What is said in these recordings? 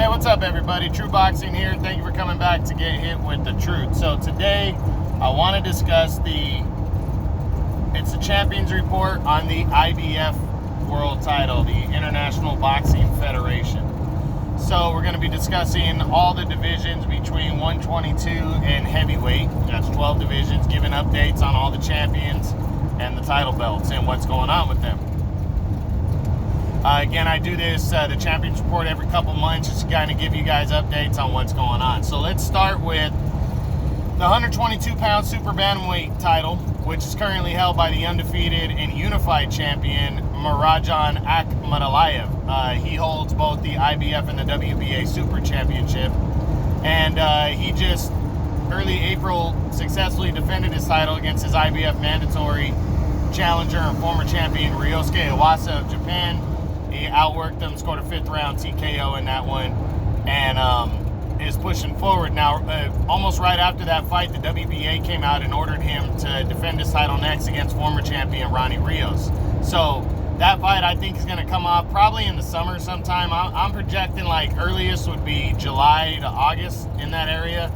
Hey, what's up, everybody? True Boxing here. Thank you for coming back to get hit with the truth. So today, I want to discuss it's the Champions Report on the IBF World Title, the International Boxing Federation. So we're going to be discussing all the divisions between 122 and heavyweight. That's 12 divisions, giving updates on all the champions and the title belts and what's going on with them. Again, I do this, the Champions Report, every couple months, just to kind of give you guys updates on what's going on. So let's start with the 122-pound super bantamweight title, which is currently held by the undefeated and unified champion, Marajan Akhmadaliyev. He holds both the IBF and the WBA Super Championship. And he just, early April, successfully defended his title against his IBF mandatory challenger and former champion, Ryosuke Iwasa of Japan. He outworked him, scored a fifth-round TKO in that one, and is pushing forward. Now, almost right after that fight, the WBA came out and ordered him to defend his title next against former champion Ronnie Rios. So that fight, I think, is going to come off probably in the summer sometime. I'm projecting like earliest would be July to August, in that area.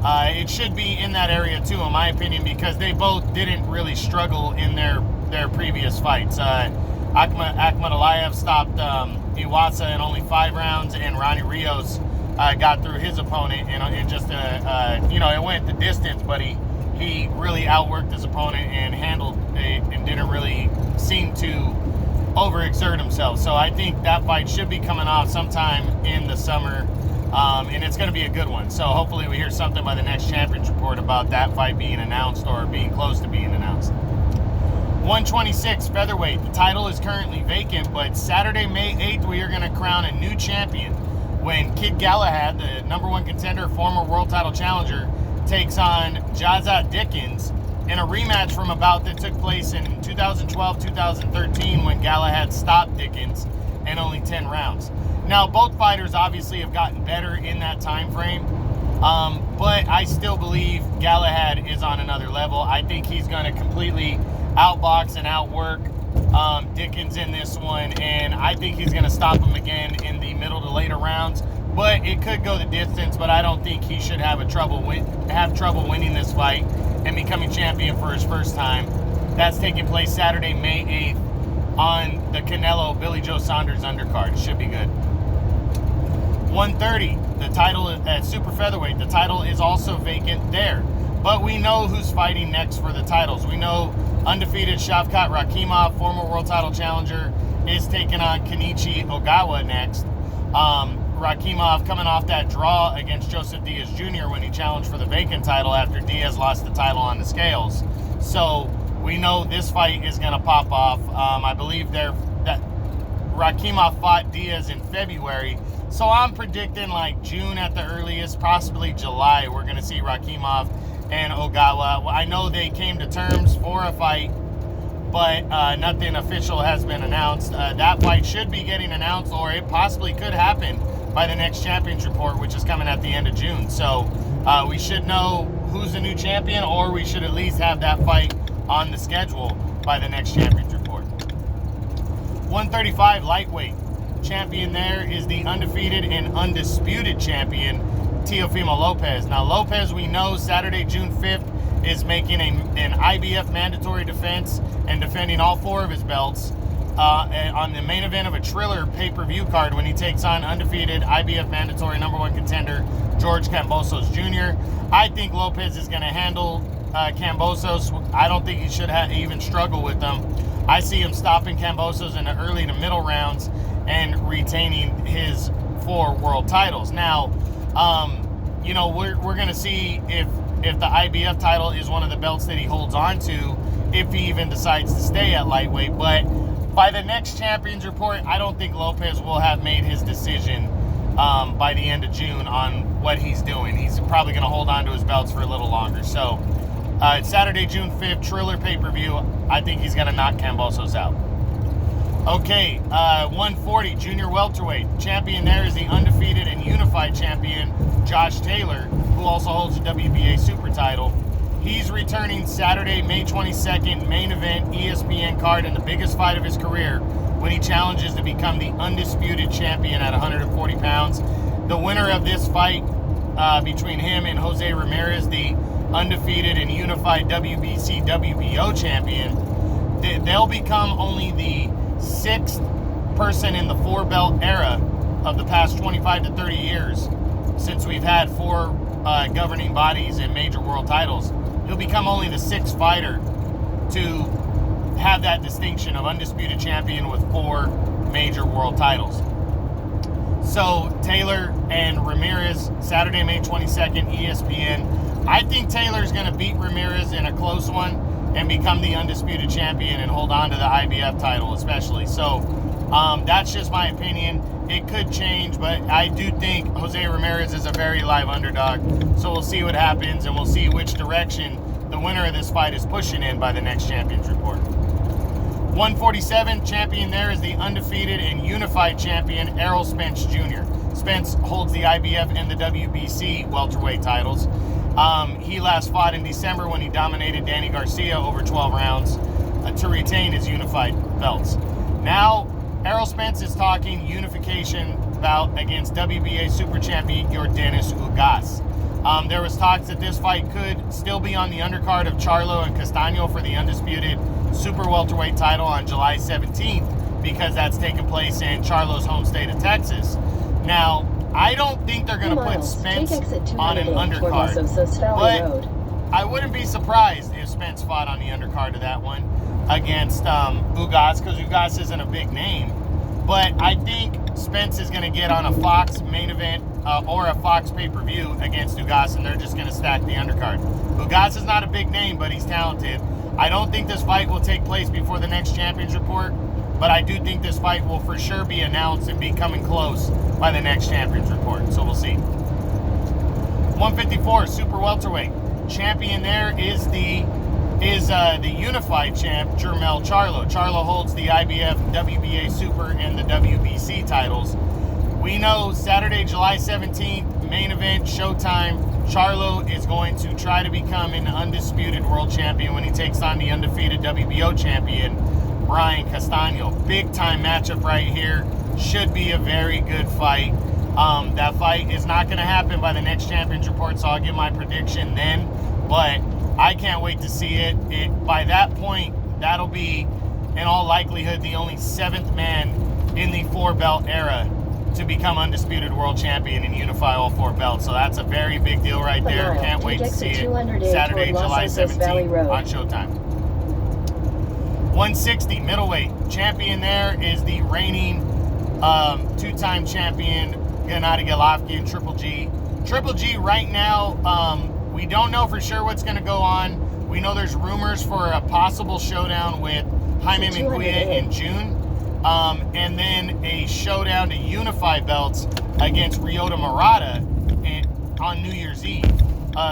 It should be in that area too, in my opinion, because they both didn't really struggle in their previous fights. Akhmadaliyev stopped Iwasa in only 5 rounds, and Ronnie Rios got through his opponent in just it went the distance, but he really outworked his opponent and handled it and didn't really seem to overexert himself. So I think that fight should be coming off sometime in the summer, and it's going to be a good one. So hopefully we hear something by the next Champions Report about that fight being announced or being close to being announced. 126 featherweight. The title is currently vacant, but Saturday, May 8th, we are going to crown a new champion when Kid Galahad, the #1 contender, former world title challenger, takes on Jazza Dickens in a rematch from a bout that took place in 2012-2013 when Galahad stopped Dickens in only 10 rounds. Now, both fighters obviously have gotten better in that time frame, but I still believe Galahad is on another level. I think he's going to completely outbox and outwork Dickens in this one, and I think he's going to stop him again in the middle to later rounds. But it could go the distance, but I don't think he should have trouble winning this fight and becoming champion for his first time. That's taking place Saturday, May 8th on the Canelo Billy Joe Saunders undercard. It should be good. 130, the title at super featherweight. The title is also vacant there, but we know who's fighting next for the titles. We know undefeated Shavkat Rakhimov, former world title challenger, is taking on Kenichi Ogawa next. Rakhimov coming off that draw against Joseph Diaz Jr. when he challenged for the vacant title after Diaz lost the title on the scales. So we know this fight is going to pop off. I believe that Rakhimov fought Diaz in February. So I'm predicting like June at the earliest, possibly July, we're going to see Rakhimov and Ogawa. I know they came to terms for a fight, but nothing official has been announced. That fight should be getting announced, or it possibly could happen by the next Champions Report, which is coming at the end of June. So we should know who's the new champion, or we should at least have that fight on the schedule by the next Champions Report. 135 lightweight. Champion there is the undefeated and undisputed champion, Teofimo Lopez. Now, Lopez, we know Saturday, June 5th, is making an IBF mandatory defense and defending all 4 of his belts on the main event of a Triller pay-per-view card when he takes on undefeated IBF mandatory #1 contender George Kambosos Jr. I think Lopez is going to handle Kambosos. I don't think he should even struggle with them. I see him stopping Kambosos in the early to middle rounds and retaining his 4 world titles. Now, we're going to see if the IBF title is one of the belts that he holds on to, if he even decides to stay at lightweight. But by the next Champions Report, I don't think Lopez will have made his decision by the end of June on what he's doing. He's probably going to hold on to his belts for a little longer. So Saturday, June 5th, Triller pay-per-view, I think he's going to knock Kambosos out. Okay, 140, junior welterweight. Champion there is the undefeated and unified champion, Josh Taylor, who also holds the WBA super title. He's returning Saturday, May 22nd, main event ESPN card in the biggest fight of his career when he challenges to become the undisputed champion at 140 pounds. The winner of this fight between him and Jose Ramirez, the undefeated and unified WBC WBO champion, they'll become only the 6th person in the 4-belt era of the past 25 to 30 years since we've had 4 governing bodies and major world titles. He'll become only the 6th fighter to have that distinction of undisputed champion with 4 major world titles. So Taylor and Ramirez, Saturday, May 22nd, ESPN. I think Taylor's going to beat Ramirez in a close one and become the undisputed champion and hold on to the IBF title especially. So that's just my opinion. It could change, but I do think Jose Ramirez is a very live underdog. So we'll see what happens, and we'll see which direction the winner of this fight is pushing in by the next Champions Report. 147, champion there is the undefeated and unified champion, Errol Spence Jr. Spence holds the IBF and the WBC welterweight titles. He last fought in December when he dominated Danny Garcia over 12 rounds to retain his unified belts. Now, Errol Spence is talking unification bout against WBA super champion Yordenis Ugas. There was talks that this fight could still be on the undercard of Charlo and Castaño for the undisputed super welterweight title on July 17th, because that's taking place in Charlo's home state of Texas. Now, I don't think they're going to put Spence on an undercard, but I wouldn't be surprised if Spence fought on the undercard of that one against Ugas, because Ugas isn't a big name. But I think Spence is going to get on a Fox main event or a Fox pay-per-view against Ugas, and they're just going to stack the undercard. Ugas is not a big name, but he's talented. I don't think this fight will take place before the next Champions Report, but I do think this fight will for sure be announced and be coming close by the next Champions Report. So we'll see. 154, super welterweight. Champion there is the unified champ, Jermell Charlo. Charlo holds the IBF, WBA Super, and the WBC titles. We know Saturday, July 17th, main event, showtime. Charlo is going to try to become an undisputed world champion when he takes on the undefeated WBO champion, Brian Castaño. Big time matchup right here. Should be a very good fight. That fight is not going to happen by the next Champions Report, so I'll give my prediction then. But I can't wait to see it. By that point, that'll be, in all likelihood, the only 7th man in the 4-belt era to become undisputed world champion and unify all 4 belts. So that's a very big deal right there. Can't wait to see it. Saturday, July 17th on Showtime. 160, middleweight. Champion there is the reigning 2-time champion, Gennady Golovkin, Triple G. Triple G right now, we don't know for sure what's going to go on. We know there's rumors for a possible showdown with Jaime Munguia in June. And then a showdown to unify belts against Ryota Murata on New Year's Eve,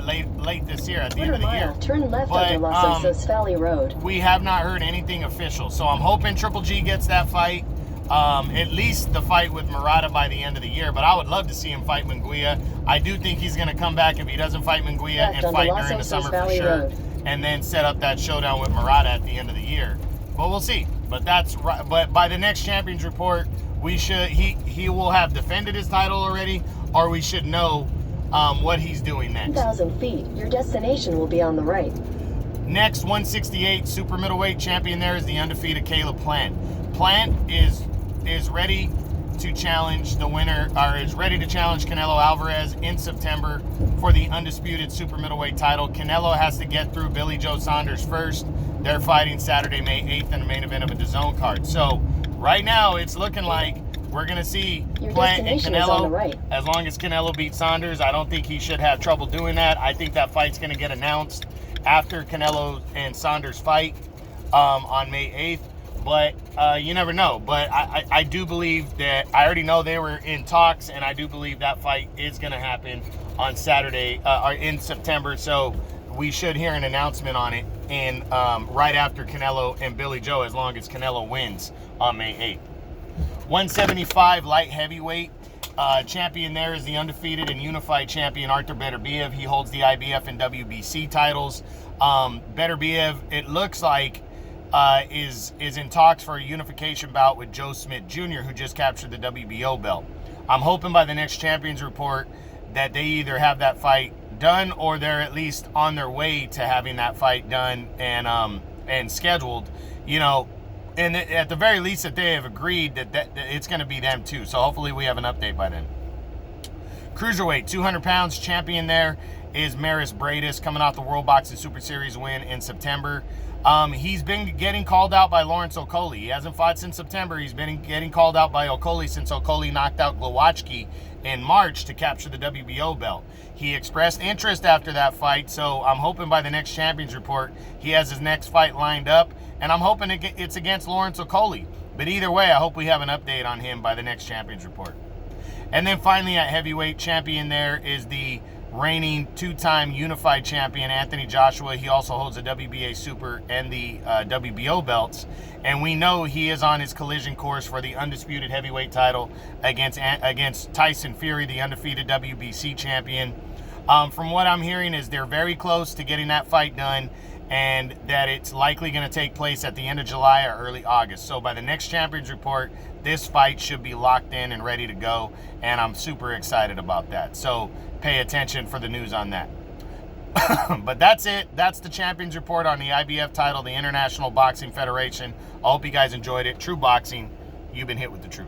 late this year, at the end of the year. Turn left onto Los Osos Valley Road. We have not heard anything official, so I'm hoping Triple G gets that fight. At least the fight with Murata by the end of the year, but I would love to see him fight Munguia. I do think he's going to come back if he doesn't fight Munguia and fight during the summer for sure, and then set up that showdown with Murata at the end of the year. But we'll see. But that's right. But by the next Champions Report, we should he will have defended his title already, or we should know what he's doing next. 1,000 feet. Your destination will be on the right. Next, 168 super middleweight champion there is the undefeated Caleb Plant. Plant is ready to challenge the winner, or is ready to challenge Canelo Alvarez in September for the undisputed super middleweight title. Canelo has to get through Billy Joe Saunders first. They're fighting Saturday, May 8th in the main event of a DAZN card. So right now it's looking like we're going to see Plant and Canelo. Right. As long as Canelo beats Saunders, I don't think he should have trouble doing that. I think that fight's going to get announced after Canelo and Saunders fight on May 8th. But you never know. But I do believe that, I already know they were in talks, and I do believe that fight is going to happen on Saturday, or in September. So we should hear an announcement on it in right after Canelo and Billy Joe, as long as Canelo wins on May 8th. 175 light heavyweight. Champion there is the undefeated and unified champion, Artur Beterbiev. He holds the IBF and WBC titles. Beterbiev, it looks like is in talks for a unification bout with Joe Smith Jr., who just captured the WBO belt. I'm hoping by the next Champions Report that they either have that fight done or they're at least on their way to having that fight done and scheduled. And at the very least that they have agreed that it's going to be them too. So hopefully we have an update by then. Cruiserweight, 200 pounds champion there is Maris Bradis, coming off the World Boxing Super Series win in September. He's been getting called out by Lawrence Okolie. He hasn't fought since September. He's been getting called out by Okolie since Okolie knocked out Glowacki in March to capture the WBO belt. He expressed interest after that fight, so I'm hoping by the next Champions Report he has his next fight lined up, and I'm hoping it's against Lawrence Okolie. But either way, I hope we have an update on him by the next Champions Report. And then finally at heavyweight, champion there is the reigning two-time unified champion Anthony Joshua. He also holds the WBA Super and the WBO belts, and we know he is on his collision course for the undisputed heavyweight title against Tyson Fury, the undefeated WBC champion. From what I'm hearing is they're very close to getting that fight done, and that it's likely going to take place at the end of July or early August. So by the next Champions Report, this fight should be locked in and ready to go, and I'm super excited about that. So pay attention for the news on that. But that's it. That's the Champions Report on the IBF title, the International Boxing Federation. I hope you guys enjoyed it. True boxing, you've been hit with the truth.